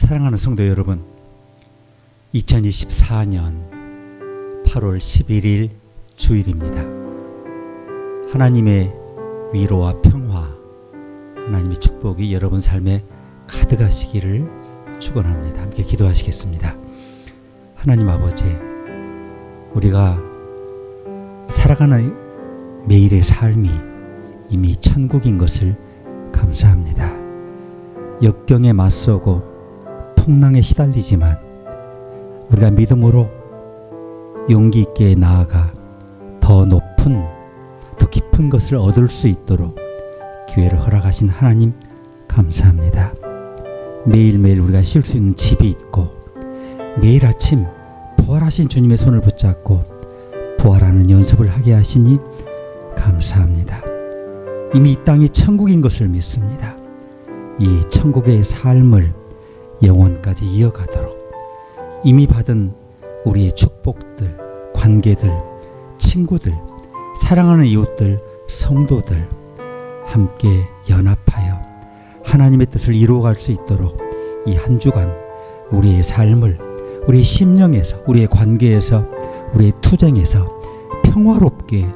사랑하는 성도 여러분, 2024년 8월 11일 주일입니다. 하나님의 위로와 평화, 하나님의 축복이 여러분 삶에 가득하시기를 축원합니다. 함께 기도하시겠습니다. 하나님 아버지, 우리가 살아가는 매일의 삶이 이미 천국인 것을 감사합니다. 역경에 맞서고 풍랑에 시달리지만 우리가 믿음으로 용기 있게 나아가 더 높은, 더 깊은 것을 얻을 수 있도록 기회를 허락하신 하나님 감사합니다. 매일매일 우리가 쉴 수 있는 집이 있고 매일 아침 부활하신 주님의 손을 붙잡고 부활하는 연습을 하게 하시니 감사합니다. 이미 이 땅이 천국인 것을 믿습니다. 이 천국의 삶을 영원까지 이어가도록 이미 받은 우리의 축복들, 관계들, 친구들, 사랑하는 이웃들, 성도들 함께 연합하여 하나님의 뜻을 이루어갈 수 있도록 이 한 주간 우리의 삶을 우리의 심령에서, 우리의 관계에서, 우리의 투쟁에서 평화롭게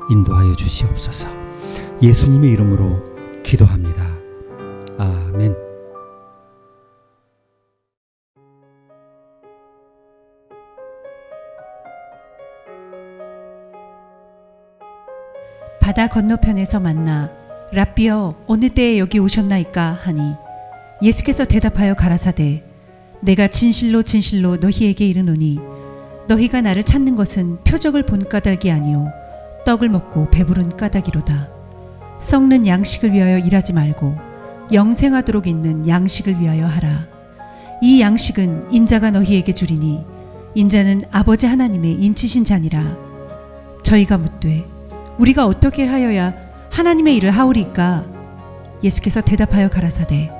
인도하여 주시옵소서. 예수님의 이름으로 기도합니다. 아멘. 바다 건너편에서 만나 랍비여 어느 때에 여기 오셨나이까 하니 예수께서 대답하여 가라사대 내가 진실로 진실로 너희에게 이르노니 너희가 나를 찾는 것은 표적을 본 까닭이 아니요 떡을 먹고 배부른 까닭이로다. 썩는 양식을 위하여 일하지 말고 영생하도록 있는 양식을 위하여 하라. 이 양식은 인자가 너희에게 주리니 인자는 아버지 하나님의 인치신 자니라. 저희가 묻되 우리가 어떻게 하여야 하나님의 일을 하오리까? 예수께서 대답하여 가라사대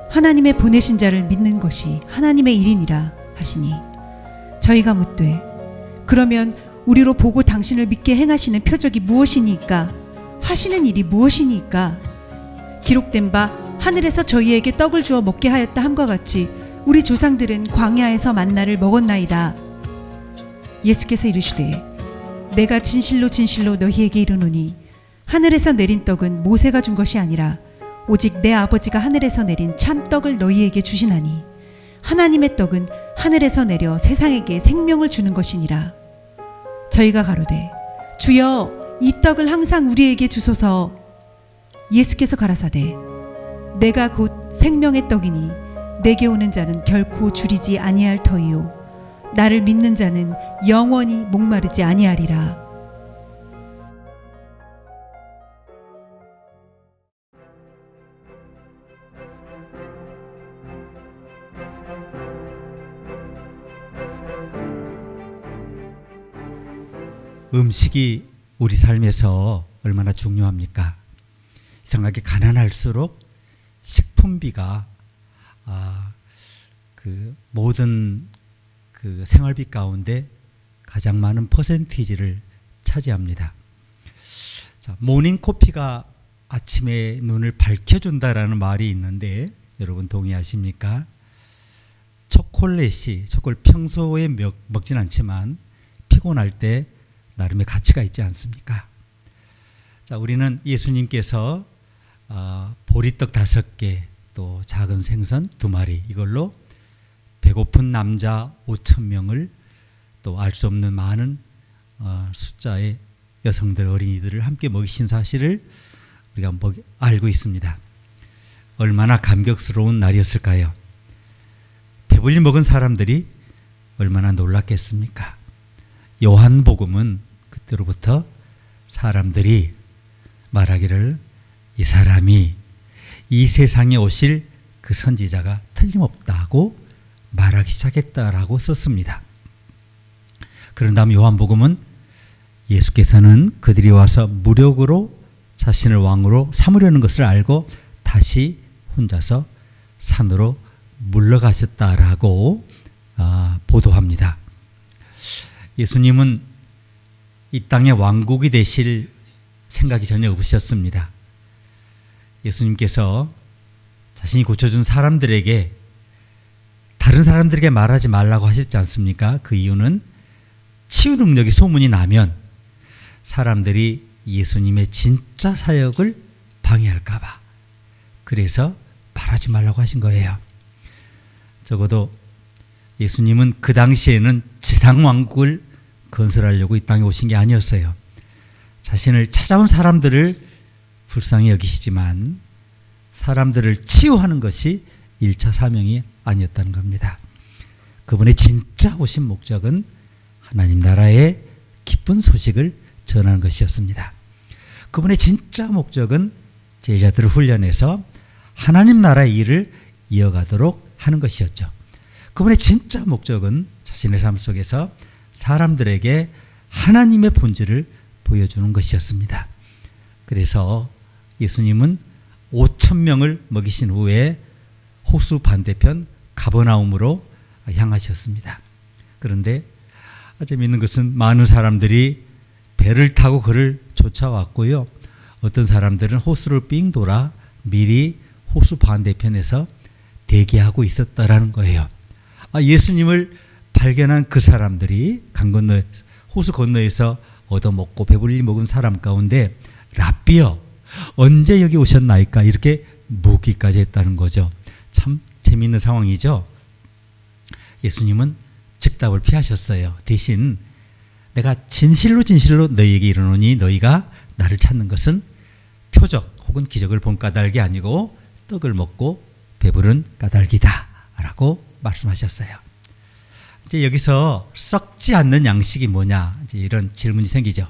하나님의 보내신 자를 믿는 것이 하나님의 일이니라 하시니 저희가 묻되 그러면 우리로 보고 당신을 믿게 행하시는 표적이 무엇이니까? 하시는 일이 무엇이니까? 기록된 바 하늘에서 저희에게 떡을 주어 먹게 하였다 함과 같이 우리 조상들은 광야에서 만나를 먹었나이다. 예수께서 이르시되 내가 진실로 진실로 너희에게 이르노니 하늘에서 내린 떡은 모세가 준 것이 아니라 오직 내 아버지가 하늘에서 내린 참 떡을 너희에게 주시나니 하나님의 떡은 하늘에서 내려 세상에게 생명을 주는 것이니라. 저희가 가로되 주여 이 떡을 항상 우리에게 주소서. 예수께서 가라사대 내가 곧 생명의 떡이니 내게 오는 자는 결코 줄이지 아니할 터이요 나를 믿는 자는 영원히 목마르지 아니하리라. 음식이 우리 삶에서 얼마나 중요합니까? 이상하게 가난할수록 식품비가 모든 생활비 가운데 가장 많은 퍼센티지를 차지합니다. 자, 모닝커피가 아침에 눈을 밝혀준다라는 말이 있는데 여러분 동의하십니까? 초콜릿 평소에 먹진 않지만 피곤할 때 나름의 가치가 있지 않습니까? 자, 우리는 예수님께서 보리떡 5개 또 작은 생선 2마리 이걸로 배고픈 남자 5,000명을 또 알 수 없는 많은 숫자의 여성들, 어린이들을 함께 먹이신 사실을 우리가 알고 있습니다. 얼마나 감격스러운 날이었을까요? 배불리 먹은 사람들이 얼마나 놀랐겠습니까? 요한복음은 그때로부터 사람들이 말하기를 이 사람이 이 세상에 오실 그 선지자가 틀림없다고 말하기 시작했다라고 썼습니다. 그런 다음 요한복음은 예수께서는 그들이 와서 무력으로 자신을 왕으로 삼으려는 것을 알고 다시 혼자서 산으로 물러가셨다라고 보도합니다. 예수님은 이 땅의 왕국이 되실 생각이 전혀 없으셨습니다. 예수님께서 자신이 고쳐준 사람들에게 다른 사람들에게 말하지 말라고 하셨지 않습니까? 그 이유는 치유 능력이 소문이 나면 사람들이 예수님의 진짜 사역을 방해할까 봐. 그래서 말하지 말라고 하신 거예요. 적어도 예수님은 그 당시에는 지상왕국을 건설하려고 이 땅에 오신 게 아니었어요. 자신을 찾아온 사람들을 불쌍히 여기시지만 사람들을 치유하는 것이 1차 사명이 아니었다는 겁니다. 그분의 진짜 오신 목적은 하나님 나라의 기쁜 소식을 전하는 것이었습니다. 그분의 진짜 목적은 제자들을 훈련해서 하나님 나라의 일을 이어가도록 하는 것이었죠. 그분의 진짜 목적은 자신의 삶 속에서 사람들에게 하나님의 본질을 보여주는 것이었습니다. 그래서 예수님은 5,000명을 먹이신 후에 호수 반대편 가버나움으로 향하셨습니다. 그런데 재미있는 것은 많은 사람들이 배를 타고 그를 쫓아왔고요. 어떤 사람들은 호수를 삥 돌아 미리 호수 반대편에서 대기하고 있었다라는 거예요. 예수님을 발견한 그 사람들이 강 건너 호수 건너에서 얻어먹고 배불리 먹은 사람 가운데 랍비여 언제 여기 오셨나이까 이렇게 묻기까지 했다는 거죠. 참 재미있는 상황이죠. 예수님은 즉답을 피하셨어요. 대신 내가 진실로 너희에게 이르노니 너희가 나를 찾는 것은 표적 혹은 기적을 본 까닭이 아니고 떡을 먹고 배부른 까닭이다 라고 말씀하셨어요. 이제 여기서 썩지 않는 양식이 뭐냐 이제 이런 질문이 생기죠.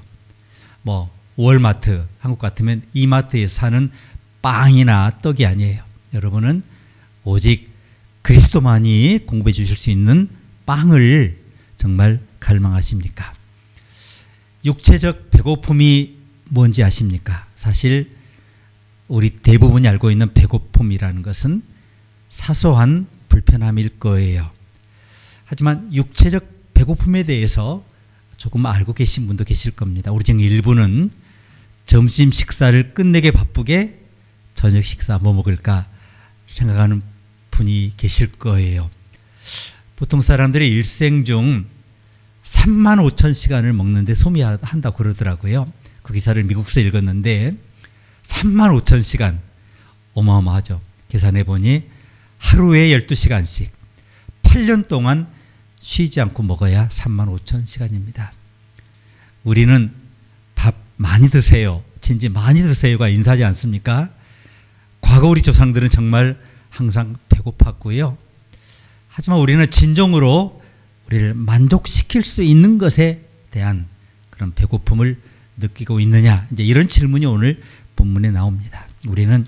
월마트, 한국 같으면 이마트에서 사는 빵이나 떡이 아니에요. 여러분은 오직 그리스도만이 공급해 주실 수 있는 빵을 정말 갈망하십니까? 육체적 배고픔이 뭔지 아십니까? 사실 우리 대부분이 알고 있는 배고픔이라는 것은 사소한 불편함일 거예요. 하지만 육체적 배고픔에 대해서 조금 알고 계신 분도 계실 겁니다. 우리 중 일부는 점심 식사를 끝내기 바쁘게 저녁 식사 뭐 먹을까 생각하는 분이 계실 거예요. 보통 사람들이 일생 중 35,000시간을 먹는데 소비한다고 그러더라고요. 그 기사를 미국에서 읽었는데 35,000시간 어마어마하죠. 계산해 보니 하루에 12시간씩 8년 동안 쉬지 않고 먹어야 35,000시간입니다. 우리는 밥 많이 드세요. 진지 많이 드세요가 인사하지 않습니까? 과거 우리 조상들은 정말 항상 배고팠고요. 하지만 우리는 진정으로 우리를 만족시킬 수 있는 것에 대한 그런 배고픔을 느끼고 있느냐? 이제 이런 질문이 오늘 본문에 나옵니다. 우리는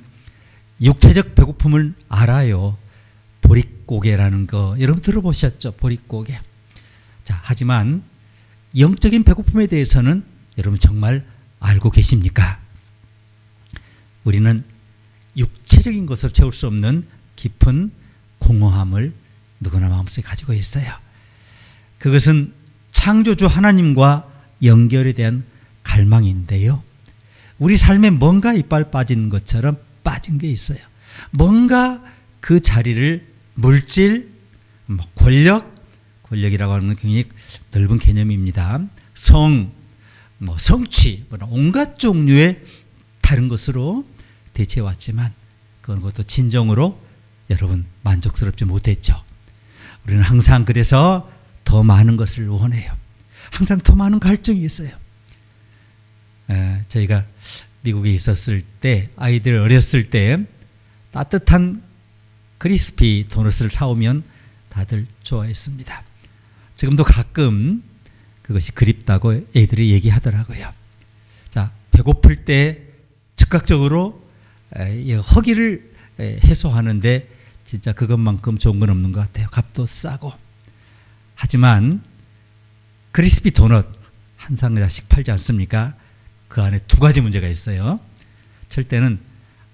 육체적 배고픔을 알아요. 보릿고개라는 거 여러분 들어보셨죠? 보릿고개. 자, 하지만 영적인 배고픔에 대해서는 여러분 정말 알고 계십니까? 우리는 육체적인 것을 채울 수 없는 깊은 공허함을 누구나 마음속에 가지고 있어요. 그것은 창조주 하나님과 연결에 대한 갈망인데요. 우리 삶에 뭔가 이빨 빠진 것처럼 빠진 게 있어요. 뭔가 그 자리를 물질, 권력이라고 하는 굉장히 넓은 개념입니다. 성취, 온갖 종류의 다른 것으로 대체해왔지만 그것도 진정으로 여러분 만족스럽지 못했죠. 우리는 항상 그래서 더 많은 것을 원해요. 항상 더 많은 갈증이 있어요. 저희가 미국에 있었을 때 아이들 어렸을 때 따뜻한 크리스피 도넛을 사오면 다들 좋아했습니다. 지금도 가끔 그것이 그립다고 애들이 얘기하더라고요. 자, 배고플 때 즉각적으로 허기를 해소하는데 진짜 그것만큼 좋은 건 없는 것 같아요. 값도 싸고. 하지만 크리스피 도넛 한 상자씩 팔지 않습니까? 그 안에 두 가지 문제가 있어요. 첫째는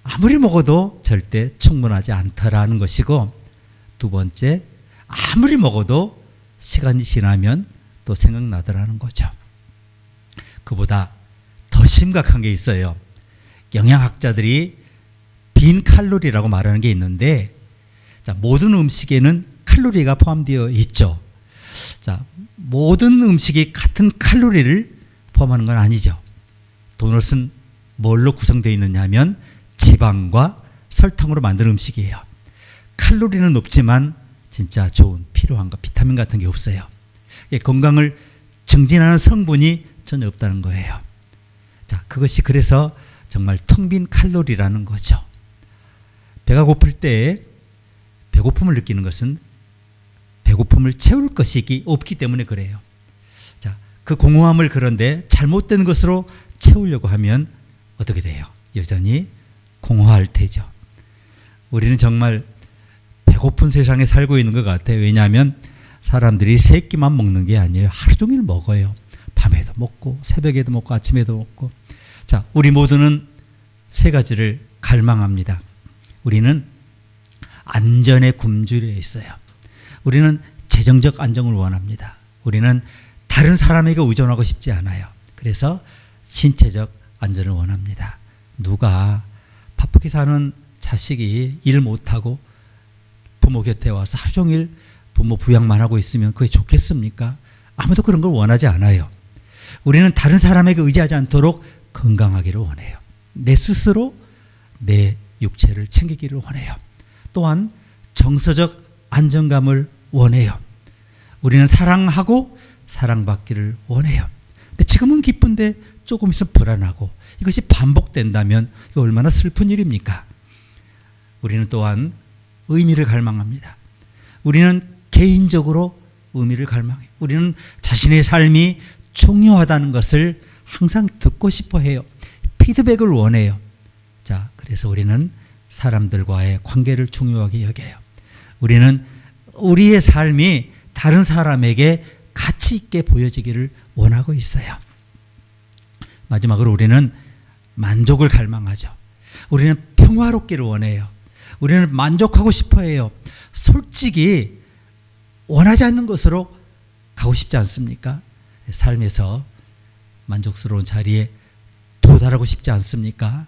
아무리 먹어도 절대 충분하지 않다라는 것이고, 두 번째 아무리 먹어도 시간이 지나면 또 생각나더라는 거죠. 그보다 더 심각한 게 있어요. 영양학자들이 빈 칼로리라고 말하는 게 있는데, 자, 모든 음식에는 칼로리가 포함되어 있죠. 자, 모든 음식이 같은 칼로리를 포함하는 건 아니죠. 도넛은 뭘로 구성되어 있느냐 하면 지방과 설탕으로 만든 음식이에요. 칼로리는 높지만 진짜 좋은 필요한 거 비타민 같은 게 없어요. 건강을 증진하는 성분이 전혀 없다는 거예요. 자, 그것이 그래서 정말 텅 빈 칼로리라는 거죠. 배가 고플 때 배고픔을 느끼는 것은 배고픔을 채울 것이 없기 때문에 그래요. 자, 그 공허함을 그런데 잘못된 것으로 채우려고 하면 어떻게 돼요? 여전히 공허할 테죠. 우리는 정말 배고픈 세상에 살고 있는 것 같아요. 왜냐하면 사람들이 세 끼만 먹는 게 아니에요. 하루 종일 먹어요. 밤에도 먹고 새벽에도 먹고 아침에도 먹고. 자, 우리 모두는 세 가지를 갈망합니다. 우리는 안전에 굶주려 있어요. 우리는 재정적 안정을 원합니다. 우리는 다른 사람에게 의존하고 싶지 않아요. 그래서 신체적 안전을 원합니다. 누가 바쁘게 사는 자식이 일 못하고 부모 곁에 와서 하루 종일 부모 부양만 하고 있으면 그게 좋겠습니까? 아무도 그런 걸 원하지 않아요. 우리는 다른 사람에게 의지하지 않도록 건강하기를 원해요. 내 스스로 내 육체를 챙기기를 원해요. 또한 정서적 안정감을 원해요. 우리는 사랑하고 사랑받기를 원해요. 근데 지금은 기쁜데 조금 있으면 불안하고 이것이 반복된다면 이거 얼마나 슬픈 일입니까? 우리는 또한 의미를 갈망합니다. 우리는 개인적으로 의미를 갈망해요. 우리는 자신의 삶이 중요하다는 것을 항상 듣고 싶어 해요. 피드백을 원해요. 자, 그래서 우리는 사람들과의 관계를 중요하게 여겨요. 우리는 우리의 삶이 다른 사람에게 가치 있게 보여지기를 원하고 있어요. 마지막으로 우리는 만족을 갈망하죠. 우리는 평화롭기를 원해요. 우리는 만족하고 싶어 해요. 솔직히 원하지 않는 것으로 가고 싶지 않습니까? 삶에서 만족스러운 자리에 도달하고 싶지 않습니까?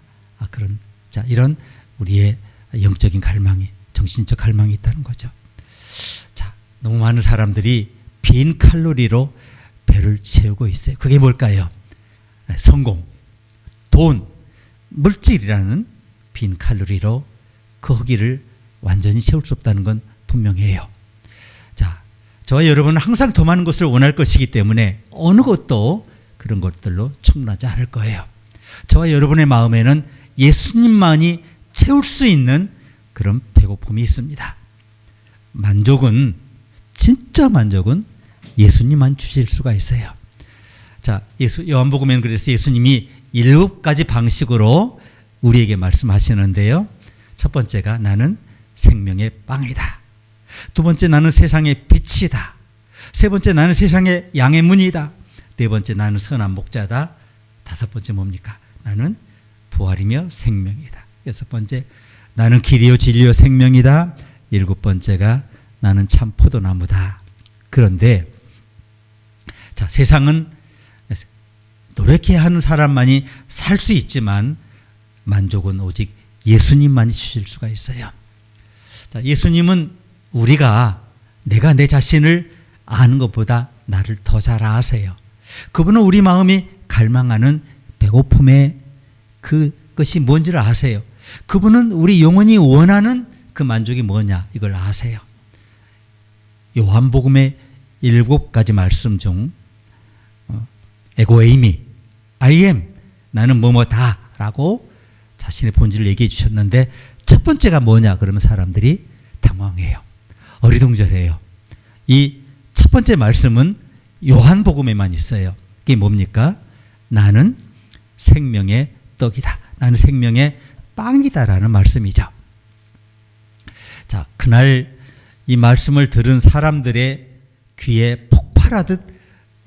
이런 우리의 영적인 갈망이, 정신적 갈망이 있다는 거죠. 자, 너무 많은 사람들이 빈 칼로리로 배를 채우고 있어요. 그게 뭘까요? 성공, 돈, 물질이라는 빈 칼로리로 그 허기를 완전히 채울 수 없다는 건 분명해요. 자, 저와 여러분은 항상 더 많은 것을 원할 것이기 때문에 어느 것도 그런 것들로 충분하지 않을 거예요. 저와 여러분의 마음에는 예수님만이 채울 수 있는 그런 배고픔이 있습니다. 만족은, 진짜 만족은 예수님만 주실 수가 있어요. 자, 요한복음에는 그래서 예수님이 7가지 방식으로 우리에게 말씀하시는데요. 첫 번째가 나는 생명의 빵이다. 두 번째, 나는 세상의 빛이다. 세 번째, 나는 세상의 양의 문이다. 네 번째, 나는 선한 목자다. 다섯 번째 뭡니까? 나는 부활이며 생명이다. 여섯 번째, 나는 길이요 진리요 생명이다. 일곱 번째가 나는 참 포도나무다. 그런데 자, 세상은 노력해야 하는 사람만이 살 수 있지만 만족은 오직 예수님만이 주실 수가 있어요. 자, 예수님은 내가 내 자신을 아는 것보다 나를 더 잘 아세요. 그분은 우리 마음이 갈망하는 배고픔의 그것이 뭔지를 아세요. 그분은 우리 영혼이 원하는 그 만족이 뭐냐 이걸 아세요. 요한복음의 7가지 말씀 중 에고에이미, I am, 나는 뭐뭐다 라고 자신의 본질을 얘기해 주셨는데 첫 번째가 뭐냐 그러면 사람들이 당황해요. 어리둥절해요. 이 첫 번째 말씀은 요한복음에만 있어요. 그게 뭡니까? 나는 생명의 떡이다. 나는 생명의 빵이다라는 말씀이죠. 자, 그날 이 말씀을 들은 사람들의 귀에 폭발하듯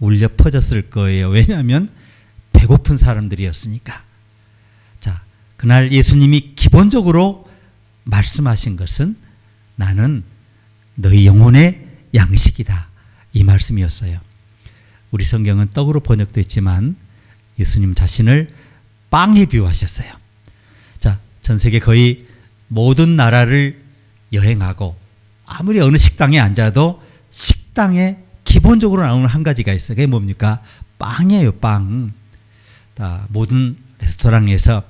울려 퍼졌을 거예요. 왜냐하면 배고픈 사람들이었으니까. 자, 그날 예수님이 기본적으로 말씀하신 것은 나는 너희 영혼의 양식이다. 이 말씀이었어요. 우리 성경은 떡으로 번역됐지만 예수님 자신을 빵에 비유하셨어요. 자, 전 세계 거의 모든 나라를 여행하고 아무리 어느 식당에 앉아도 식당에 기본적으로 나오는 한 가지가 있어요. 그게 뭡니까? 빵이에요. 빵. 모든 레스토랑에서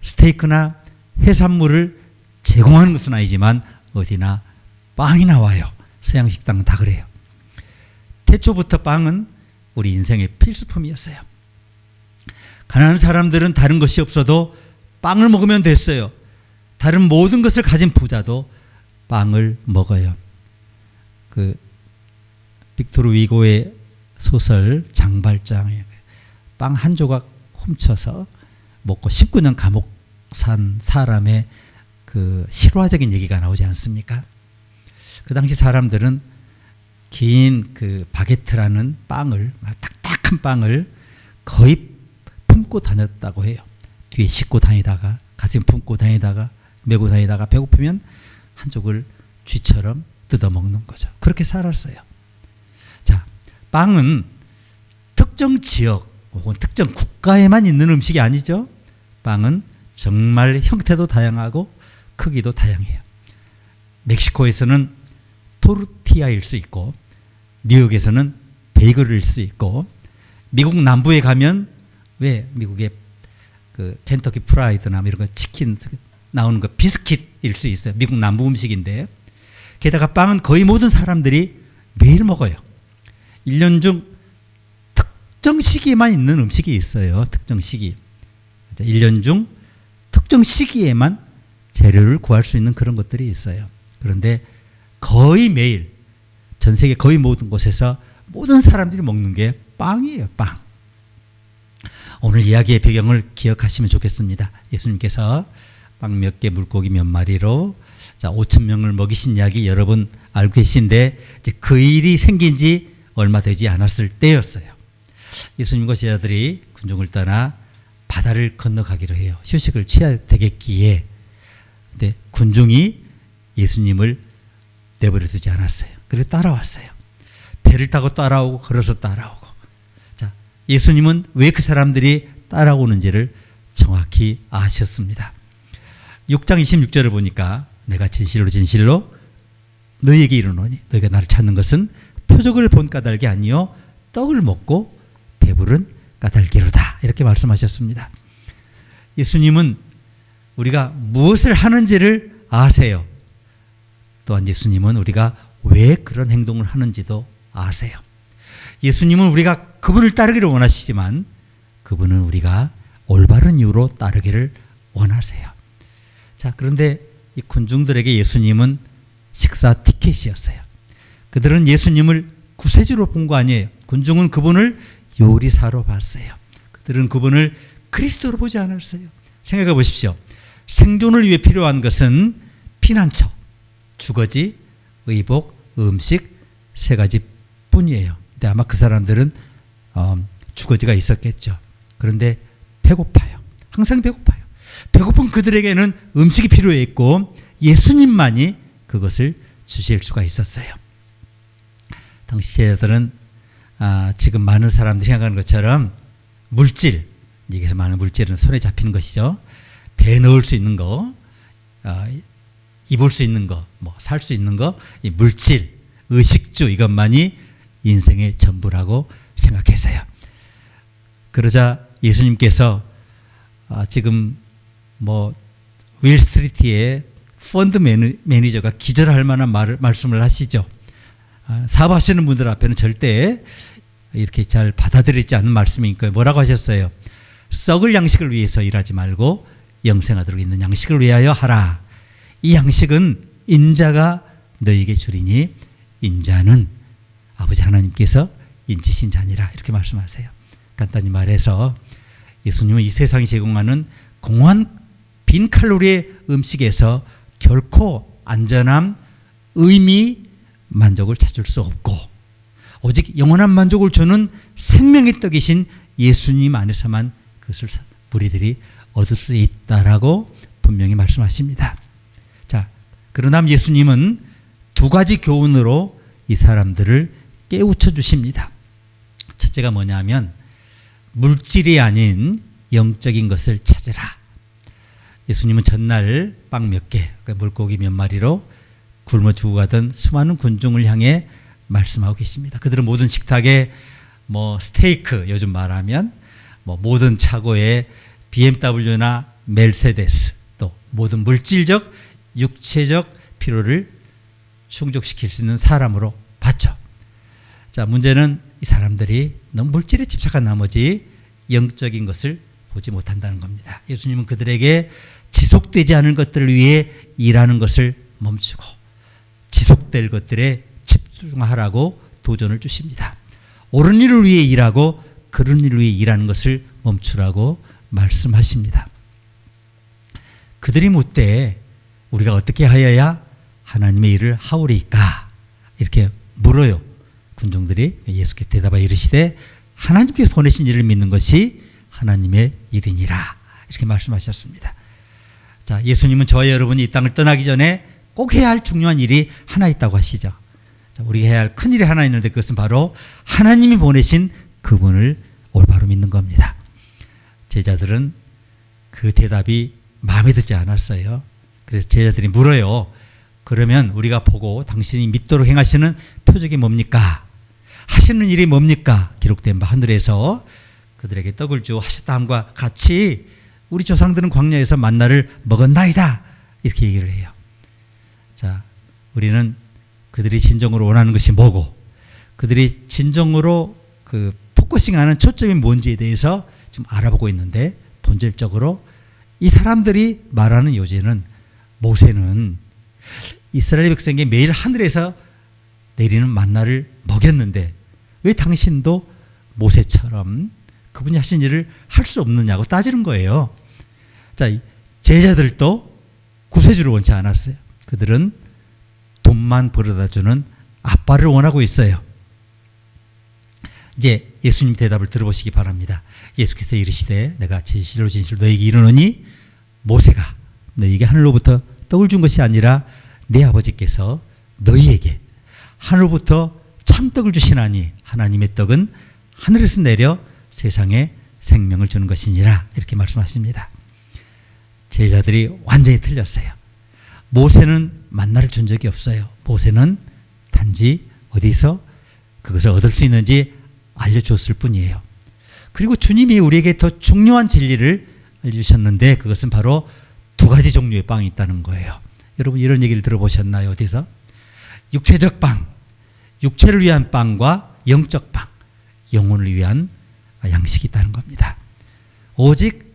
스테이크나 해산물을 제공하는 것은 아니지만 어디나 빵이 나와요. 서양 식당은 다 그래요. 태초부터 빵은 우리 인생의 필수품이었어요. 가난한 사람들은 다른 것이 없어도 빵을 먹으면 됐어요. 다른 모든 것을 가진 부자도 빵을 먹어요. 그 빅토르 위고의 소설 장발장에 빵 한 조각 훔쳐서 먹고 19년 감옥 산 사람의 그 실화적인 얘기가 나오지 않습니까? 그 당시 사람들은 긴 그 바게트라는 빵을, 딱딱한 빵을 거의 품고 다녔다고 해요. 뒤에 싣고 다니다가, 가슴 품고 다니다가, 메고 다니다가 배고프면 한 쪽을 쥐처럼 뜯어먹는 거죠. 그렇게 살았어요. 자, 빵은 특정 지역 혹은 특정 국가에만 있는 음식이 아니죠. 빵은 정말 형태도 다양하고 크기도 다양해요. 멕시코에서는 토르티아일 수 있고, 뉴욕에서는 베이글일 수 있고, 미국 남부에 가면 왜 미국의 그 켄터키 프라이드나 이런 거 치킨 나오는 거 비스킷일 수 있어요. 미국 남부 음식인데, 게다가 빵은 거의 모든 사람들이 매일 먹어요. 1년 중 특정 시기에만 있는 음식이 있어요. 특정 시기. 1년 중 특정 시기에만 재료를 구할 수 있는 그런 것들이 있어요. 그런데 거의 매일 전 세계 거의 모든 곳에서 모든 사람들이 먹는 게 빵이에요. 빵. 오늘 이야기의 배경을 기억하시면 좋겠습니다. 예수님께서 빵 몇 개, 물고기 몇 마리로 5천 명을 먹이신 이야기 여러분 알고 계신데, 이제 그 일이 생긴 지 얼마 되지 않았을 때였어요. 예수님과 제자들이 군중을 떠나 바다를 건너가기로 해요. 휴식을 취해야 되겠기에. 근데 군중이 예수님을 내버려 두지 않았어요. 그래서 따라왔어요. 배를 타고 따라오고 걸어서 따라오고. 자, 예수님은 왜 그 사람들이 따라오는지를 정확히 아셨습니다. 6장 26절을 보니까 내가 진실로 진실로 너희에게 이르노니 너희가 나를 찾는 것은 표적을 본 까닭이 아니요 떡을 먹고 배부른 까닭이로다. 이렇게 말씀하셨습니다. 예수님은 우리가 무엇을 하는지를 아세요. 또한 예수님은 우리가 왜 그런 행동을 하는지도 아세요. 예수님은 우리가 그분을 따르기를 원하시지만 그분은 우리가 올바른 이유로 따르기를 원하세요. 자, 그런데 이 군중들에게 예수님은 식사 티켓이었어요. 그들은 예수님을 구세주로 본 거 아니에요. 군중은 그분을 요리사로 봤어요. 그들은 그분을 그리스도로 보지 않았어요. 생각해 보십시오. 생존을 위해 필요한 것은 피난처, 주거지, 의복, 음식 세 가지 뿐이에요. 근데 아마 그 사람들은 주거지가 있었겠죠. 그런데 배고파요. 항상 배고파요. 배고픈 그들에게는 음식이 필요했고 예수님만이 그것을 주실 수가 있었어요. 당시 제자들은 지금 많은 사람들이 생각하는 것처럼 물질, 여기서 많은 물질은 손에 잡히는 것이죠. 배에 넣을 수 있는 거, 입을 수 있는 거, 뭐 살 수 있는 거, 이 물질, 의식주 이것만이 인생의 전부라고 생각했어요. 그러자 예수님께서 지금 뭐 윌스트리트의 펀드 매니저가 기절할 만한 말씀을 하시죠. 사업하시는 분들 앞에는 절대 이렇게 잘 받아들이지 않는 말씀이니까 뭐라고 하셨어요? 썩을 양식을 위해서 일하지 말고 영생하도록 있는 양식을 위하여 하라. 이 양식은 인자가 너에게 주리니 인자는 아버지 하나님께서 인치신 자니라. 이렇게 말씀하세요. 간단히 말해서 예수님은 이 세상이 제공하는 공허한 빈 칼로리의 음식에서 결코 안전함, 의미, 만족을 찾을 수 없고 오직 영원한 만족을 주는 생명의 떡이신 예수님 안에서만 그것을 무리들이 얻을 수 있다라고 분명히 말씀하십니다. 자, 그러나 예수님은 두 가지 교훈으로 이 사람들을 깨우쳐 주십니다. 첫째가 뭐냐면 물질이 아닌 영적인 것을 찾으라. 예수님은 전날 빵 몇 개, 물고기 몇 마리로 굶어 죽어가던 수많은 군중을 향해 말씀하고 계십니다. 그들은 모든 식탁에 뭐 스테이크, 요즘 말하면 뭐 모든 차고에 BMW나 멜세데스, 또 모든 물질적, 육체적 필요를 충족시킬 수 있는 사람으로 봤죠. 자, 문제는 이 사람들이 너무 물질에 집착한 나머지 영적인 것을 보지 못한다는 겁니다. 예수님은 그들에게 지속되지 않을 것들을 위해 일하는 것을 멈추고 지속될 것들에 집중하라고 도전을 주십니다. 옳은 일을 위해 일하고 그런 일을 위해 일하는 것을 멈추라고 말씀하십니다. 그들이 묻되 우리가 어떻게 하여야 하나님의 일을 하오리까? 이렇게 물어요. 군중들이. 예수께서 대답하여 이르시되 하나님께서 보내신 일을 믿는 것이 하나님의 일이니라. 이렇게 말씀하셨습니다. 자, 예수님은 저와 여러분이 이 땅을 떠나기 전에 꼭 해야 할 중요한 일이 하나 있다고 하시죠. 자, 우리가 해야 할 큰 일이 하나 있는데 그것은 바로 하나님이 보내신 그분을 올바로 믿는 겁니다. 제자들은 그 대답이 마음에 들지 않았어요. 그래서 제자들이 물어요. 그러면 우리가 보고 당신이 믿도록 행하시는 표적이 뭡니까? 하시는 일이 뭡니까? 기록된 바 하늘에서 그들에게 떡을 주어 하셨다함과 같이 우리 조상들은 광야에서 만나를 먹었나이다. 이렇게 얘기를 해요. 자, 우리는 그들이 진정으로 원하는 것이 뭐고 그들이 진정으로 그 포커싱하는 초점이 뭔지에 대해서 좀 알아보고 있는데 본질적으로 이 사람들이 말하는 요지는 모세는 이스라엘 백성에게 매일 하늘에서 내리는 만나를 먹였는데 왜 당신도 모세처럼 그분이 하신 일을 할 수 없느냐고 따지는 거예요. 자, 제자들도 구세주를 원치 않았어요. 그들은 돈만 벌어다 주는 아빠를 원하고 있어요. 이제 예수님 대답을 들어보시기 바랍니다. 예수께서 이르시되 내가 진실로 진실로 너에게 이르노니 모세가 너에게 하늘로부터 떡을 준 것이 아니라 내 아버지께서 너희에게 하늘로부터 참떡을 주시나니 하나님의 떡은 하늘에서 내려 세상에 생명을 주는 것이니라. 이렇게 말씀하십니다. 제자들이 완전히 틀렸어요. 모세는 만나를 준 적이 없어요. 모세는 단지 어디서 그것을 얻을 수 있는지 알려줬을 뿐이에요. 그리고 주님이 우리에게 더 중요한 진리를 알려주셨는데 그것은 바로 두 가지 종류의 빵이 있다는 거예요. 여러분 이런 얘기를 들어보셨나요? 어디서? 육체적 빵, 육체를 위한 빵과 영적 빵, 영혼을 위한 양식이 있다는 겁니다. 오직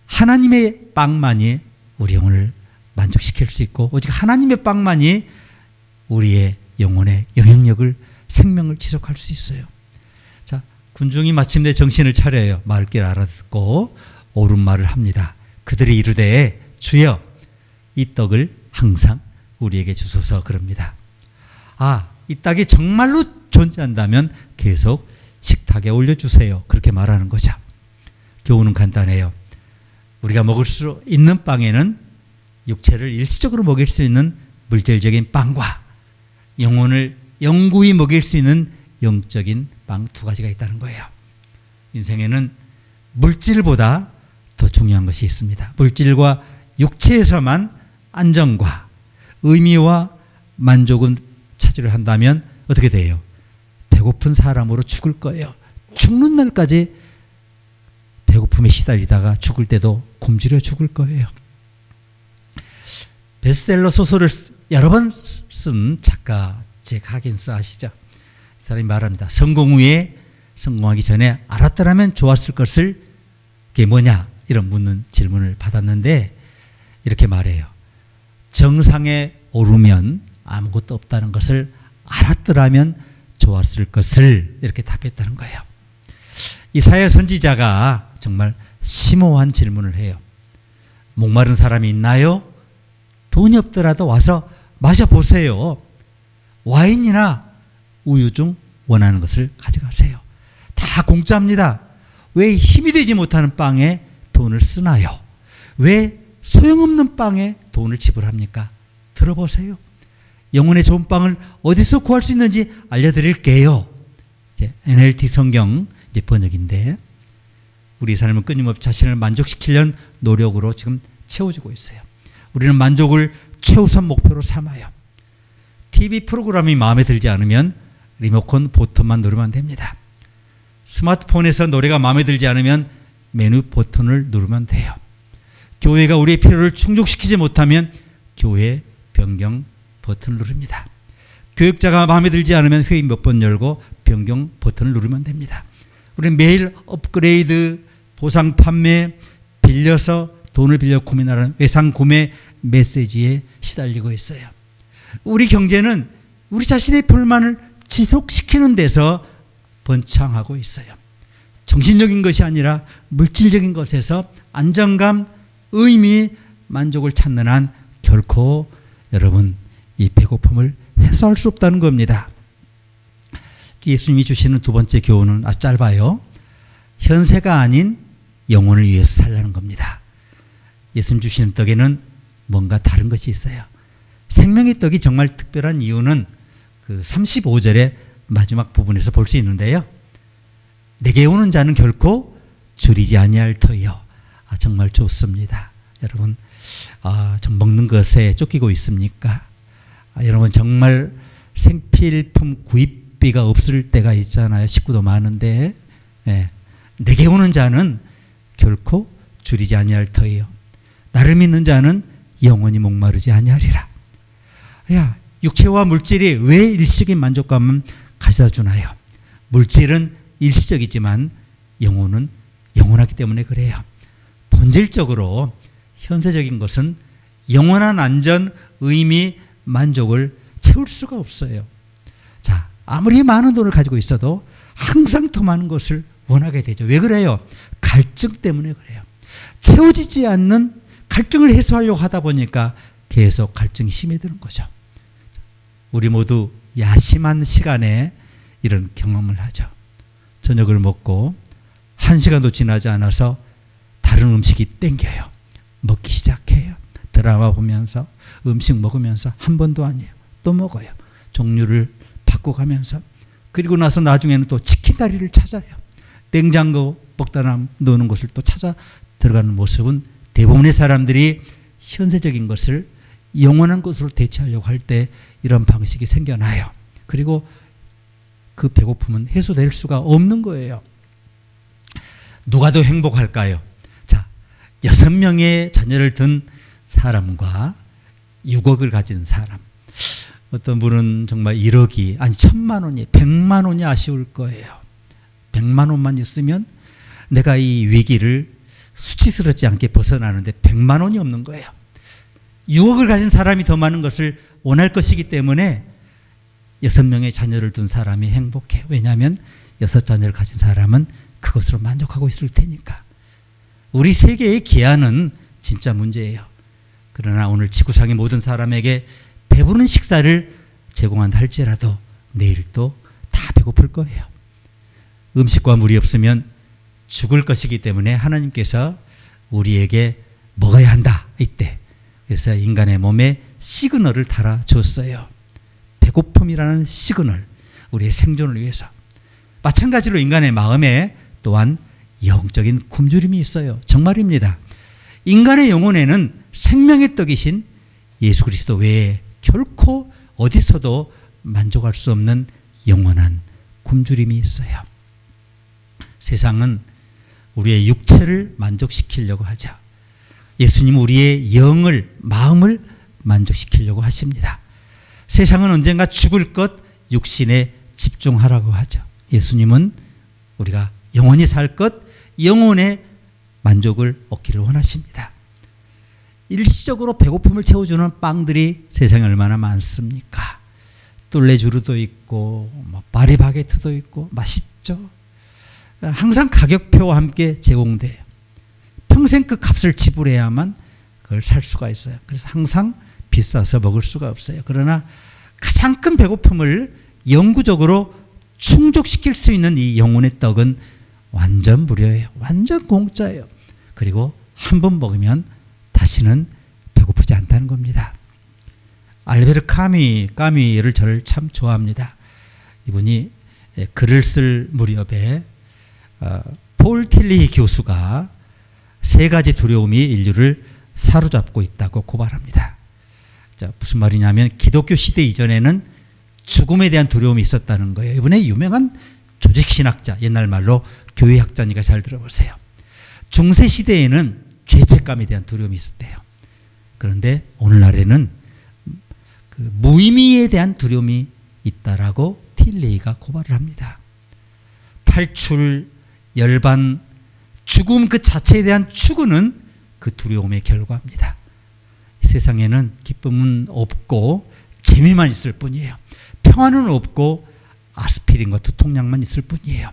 하나님의 빵만이 우리 영혼을 만족시킬 수 있고 오직 하나님의 빵만이 우리의 영혼의 영향력을 생명을 지속할 수 있어요. 자, 군중이 마침내 정신을 차려요. 말을 알아듣고 옳은 말을 합니다. 그들이 이르되 주여 이 떡을 항상 우리에게 주소서 그럽니다. 아, 이 떡이 정말로 존재한다면 계속 식탁에 올려주세요. 그렇게 말하는 거죠. 교훈은 간단해요. 우리가 먹을 수 있는 빵에는 육체를 일시적으로 먹일 수 있는 물질적인 빵과 영혼을 영구히 먹일 수 있는 영적인 빵 두 가지가 있다는 거예요. 인생에는 물질보다 더 중요한 것이 있습니다. 물질과 육체에서만 안정과 의미와 만족은 찾으려 한다면 어떻게 돼요? 배고픈 사람으로 죽을 거예요. 죽는 날까지 배고픔에 시달리다가 죽을 때도 굶주려 죽을 거예요. 베스트셀러 소설을 여러 번 쓴 작가 잭 하긴스 아시죠? 이 사람이 말합니다. 성공 후에 성공하기 전에 알았더라면 좋았을 것을 그게 뭐냐? 이런 묻는 질문을 받았는데 이렇게 말해요. 정상에 오르면 아무것도 없다는 것을 알았더라면 좋았을 것을 이렇게 답했다는 거예요. 이 사회 선지자가 정말 심오한 질문을 해요. 목마른 사람이 있나요? 돈이 없더라도 와서 마셔보세요. 와인이나 우유 중 원하는 것을 가져가세요. 다 공짜입니다. 왜 힘이 되지 못하는 빵에 돈을 쓰나요? 왜 소용없는 빵에 돈을 지불합니까? 들어보세요. 영혼의 좋은 빵을 어디서 구할 수 있는지 알려드릴게요. 이제 NLT 성경 이제 번역인데 우리 삶은 끊임없이 자신을 만족시키려는 노력으로 지금 채워지고 있어요. 우리는 만족을 최우선 목표로 삼아요. TV 프로그램이 마음에 들지 않으면 리모컨 버튼만 누르면 됩니다. 스마트폰에서 노래가 마음에 들지 않으면 메뉴 버튼을 누르면 돼요. 교회가 우리의 필요를 충족시키지 못하면 교회 변경 버튼을 누릅니다. 교육자가 마음에 들지 않으면 회의 몇 번 열고 변경 버튼을 누르면 됩니다. 우리는 매일 업그레이드, 보상 판매, 빌려서 돈을 빌려 고민하는 외상 구매 메시지에 시달리고 있어요. 우리 경제는 우리 자신의 불만을 지속시키는 데서 번창하고 있어요. 정신적인 것이 아니라 물질적인 것에서 안정감, 의미, 만족을 찾는 한 결코 여러분 이 배고픔을 해소할 수 없다는 겁니다. 예수님이 주시는 두 번째 교훈은 아주 짧아요. 현세가 아닌 영혼을 위해서 살라는 겁니다. 예수님 주시는 떡에는 뭔가 다른 것이 있어요. 생명의 떡이 정말 특별한 이유는 그 35절의 마지막 부분에서 볼 수 있는데요. 내게 오는 자는 결코 줄이지 아니할 터이요. 정말 좋습니다. 여러분, 좀 먹는 것에 쫓기고 있습니까? 여러분 정말 생필품 구입비가 없을 때가 있잖아요. 식구도 많은데 내게 오는 자는 결코 줄이지 아니할 터이요. 나를 믿는 자는 영원히 목마르지 아니하리라. 육체와 물질이 왜 일시적인 만족감을 가져다 주나요? 물질은 일시적이지만 영혼은 영원하기 때문에 그래요. 본질적으로 현세적인 것은 영원한 안전, 의미, 만족을 채울 수가 없어요. 자, 아무리 많은 돈을 가지고 있어도 항상 더 많은 것을 원하게 되죠. 왜 그래요? 갈증 때문에 그래요. 채워지지 않는 갈증을 해소하려고 하다 보니까 계속 갈증이 심해지는 거죠. 우리 모두 야심한 시간에 이런 경험을 하죠. 저녁을 먹고 1시간도 지나지 않아서 다른 음식이 땡겨요. 먹기 시작해요. 드라마 보면서 음식 먹으면서 한 번도 아니에요. 또 먹어요. 종류를 바꿔가면서. 그리고 나서 나중에는 또 치킨 다리를 찾아요. 냉장고 먹다 노는 것을 또 찾아 들어가는 모습은 대부분의 사람들이 현세적인 것을 영원한 것으로 대체하려고 할 때 이런 방식이 생겨나요. 그리고 그 배고픔은 해소될 수가 없는 거예요. 누가 더 행복할까요? 자, 6명의 자녀를 둔 사람과 6억을 가진 사람. 어떤 분은 정말 1억이 아니 1,000만 원이 100만 원이 아쉬울 거예요. 100만 원만 있으면 내가 이 위기를 수치스럽지 않게 벗어나는데 100만 원이 없는 거예요. 6억을 가진 사람이 더 많은 것을 원할 것이기 때문에 6명의 자녀를 둔 사람이 행복해요. 왜냐하면 6자녀를 가진 사람은 그것으로 만족하고 있을 테니까. 우리 세계의 기한은 진짜 문제예요. 그러나 오늘 지구상의 모든 사람에게 배부른 식사를 제공한다 할지라도 내일 또 다 배고플 거예요. 음식과 물이 없으면 죽을 것이기 때문에 하나님께서 우리에게 먹어야 한다 이때. 그래서 인간의 몸에 시그널을 달아줬어요. 배고픔이라는 시그널, 우리의 생존을 위해서. 마찬가지로 인간의 마음에 또한 영적인 굶주림이 있어요. 정말입니다. 인간의 영혼에는 생명의 떡이신 예수 그리스도 외에 결코 어디서도 만족할 수 없는 영원한 굶주림이 있어요. 세상은 우리의 육체를 만족시키려고 하죠. 예수님은 우리의 영을, 마음을 만족시키려고 하십니다. 세상은 언젠가 죽을 것, 육신에 집중하라고 하죠. 예수님은 우리가 영원히 살 것, 영혼의 만족을 얻기를 원하십니다. 일시적으로 배고픔을 채워주는 빵들이 세상에 얼마나 많습니까? 뚫레주르도 있고 파리바게트도 있고 맛있죠. 항상 가격표와 함께 제공돼요. 평생 그 값을 지불해야만 그걸 살 수가 있어요. 그래서 항상 비싸서 먹을 수가 없어요. 그러나 가장 큰 배고픔을 영구적으로 충족시킬 수 있는 이 영혼의 떡은 완전 무료예요. 완전 공짜예요. 그리고 한 번 먹으면 다시는 배고프지 않다는 겁니다. 알베르 까미를 저를 참 좋아합니다. 이분이 글을 쓸 무렵에 폴 틸리 교수가 3가지 두려움이 인류를 사로잡고 있다고 고발합니다. 자, 무슨 말이냐면 기독교 시대 이전에는 죽음에 대한 두려움이 있었다는 거예요. 이번에 유명한 조직신학자, 옛날 말로 교회학자니까 잘 들어보세요. 중세 시대에는 죄책감에 대한 두려움이 있었대요. 그런데 오늘날에는 그 무의미에 대한 두려움이 있다라고 틸레이가 고발을 합니다. 탈출, 열반, 죽음 그 자체에 대한 추구는 그 두려움의 결과입니다. 세상에는 기쁨은 없고 재미만 있을 뿐이에요. 평안은 없고 아스피린과 두통약만 있을 뿐이에요.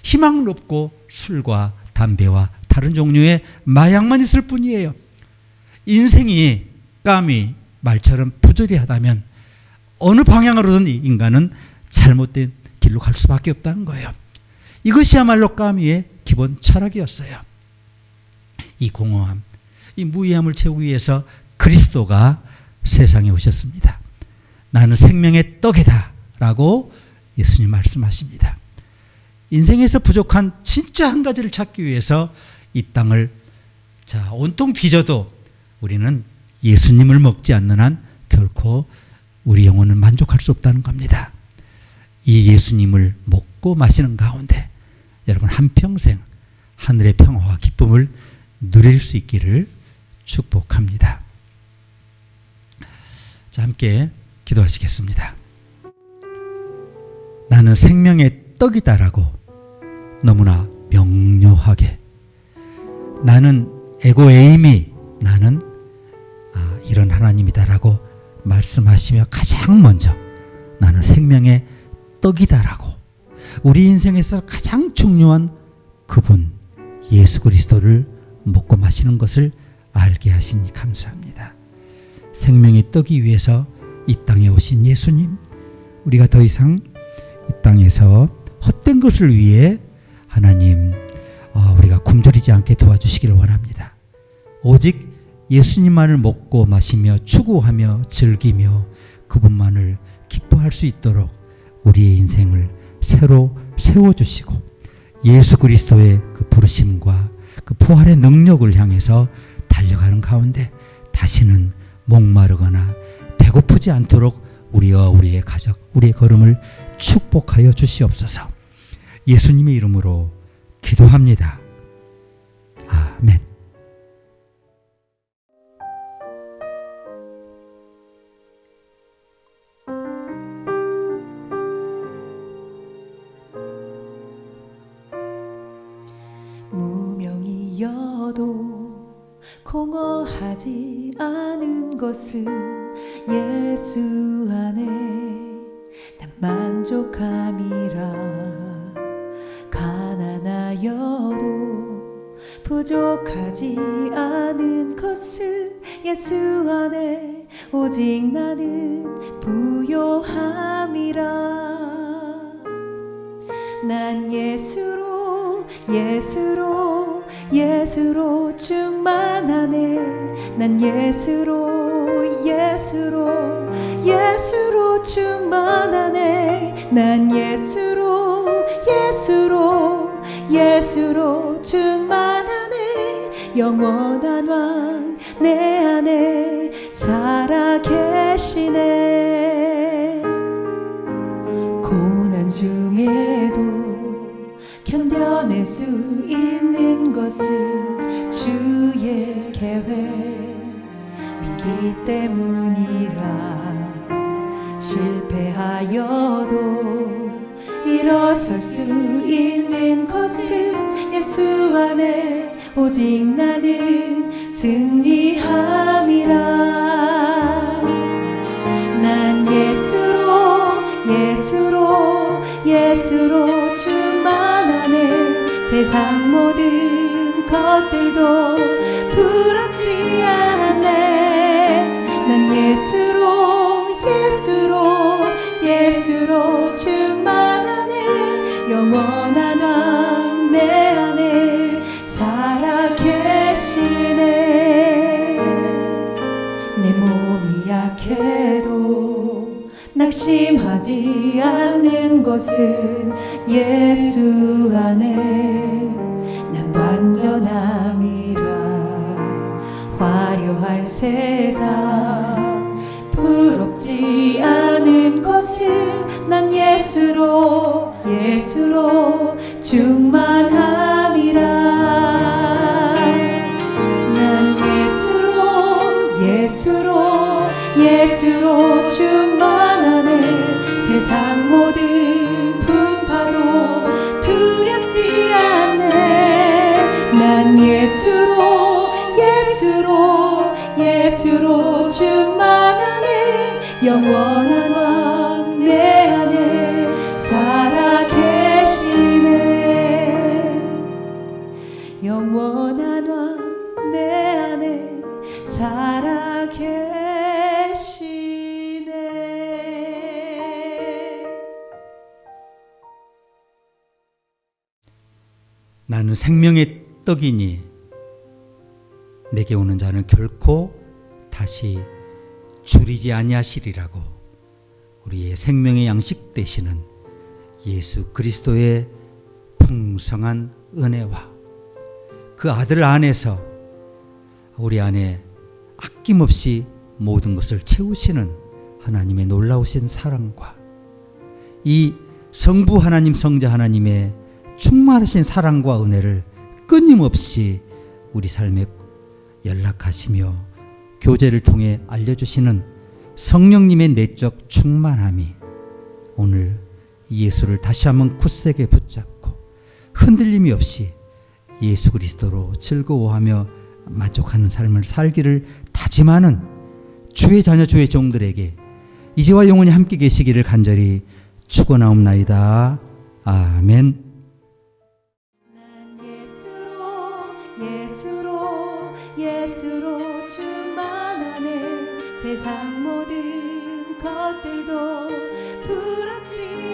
희망은 없고 술과 담배와 다른 종류의 마약만 있을 뿐이에요. 인생이 까미 말처럼 부조리하다면 어느 방향으로든 인간은 잘못된 길로 갈 수밖에 없다는 거예요. 이것이야말로 까미의 기본 철학이었어요. 이 공허함, 이 무의함을 채우기 위해서 그리스도가 세상에 오셨습니다. 나는 생명의 떡이다 라고 예수님 말씀하십니다. 인생에서 부족한 진짜 한 가지를 찾기 위해서 이 땅을 온통 뒤져도 우리는 예수님을 먹지 않는 한 결코 우리 영혼은 만족할 수 없다는 겁니다. 이 예수님을 먹고 마시는 가운데 여러분 한평생 하늘의 평화와 기쁨을 누릴 수 있기를 축복합니다. 자, 함께 기도하시겠습니다. 나는 생명의 떡이다라고 너무나 명료하게, 나는 에고에이미, 나는 이런 하나님이다라고 말씀하시며 가장 먼저 나는 생명의 떡이다라고 우리 인생에서 가장 중요한 그분 예수 그리스도를 먹고 마시는 것을 알게 하시니 감사합니다. 생명의 떡이 위해서 이 땅에 오신 예수님, 우리가 더 이상 이 땅에서 헛된 것을 위해 하나님 우리가 굶주리지 않게 도와주시기를 원합니다. 오직 예수님만을 먹고 마시며 추구하며 즐기며 그분만을 기뻐할 수 있도록 우리의 인생을 새로 세워주시고 예수 그리스도의 그 부르심과 그 부활의 능력을 향해서 달려가는 가운데 다시는 목마르거나 배고프지 않도록 우리와 우리의 가족, 우리의 걸음을 축복하여 주시옵소서. 예수님의 이름으로 기도합니다. 아멘. 무명이어도 공허하지 않은 것은 예수 안에 난 만족함이라. 가난하여도 부족하지 않은 것은 예수 안에 오직 나는 부요함이라. 난 예수로 충만하네. 난 예수로 충만하네. 난 예수로 충만하네. 영원한 왕 내 안에 살아 계시네. 고난 중에도 견뎌낼 수 있는 것은 주의 계획 믿기 때문이라. 실패하여도 일어설 수 있는 것은 예수 안에 오직 나는 승리함이라. 난 예수로 충만하네. 세상 모든 것들도 부럽지 않네. 난 예수로 충만하네. 영원한 왕 내 안에 살아 계시네. 내 몸이 약해도 낙심하지 않는 것은 예수 안에 난 완전함이라. 화려한 세상 예수로 예수로 충만함이라. 난 예수로 예수로 예수로 충만하네. 세상 모든 풍파도 두렵지 않네. 난 예수로 예수로 예수로 충만하네. 영원한 왕 내 안에 살아 계시네. 영원한 왕 내 안에 살아 계시네. 나는 생명의 떡이니 내게 오는 자는 결코 다시 줄이지 아니하시리라고. 우리의 생명의 양식 되시는 예수 그리스도의 풍성한 은혜와 그 아들 안에서 우리 안에 아낌없이 모든 것을 채우시는 하나님의 놀라우신 사랑과 이 성부 하나님 성자 하나님의 충만하신 사랑과 은혜를 끊임없이 우리 삶에 연락하시며 교제를 통해 알려주시는 성령님의 내적 충만함이 오늘 예수를 다시 한번 굳세게 붙잡고 흔들림이 없이 예수 그리스도로 즐거워하며 만족하는 삶을 살기를 다짐하는 주의 자녀 주의 종들에게 이제와 영원히 함께 계시기를 간절히 축원하옵나이다. 아멘. 예수로 예수로 충만하네. 세상 모든 것들도 부럽지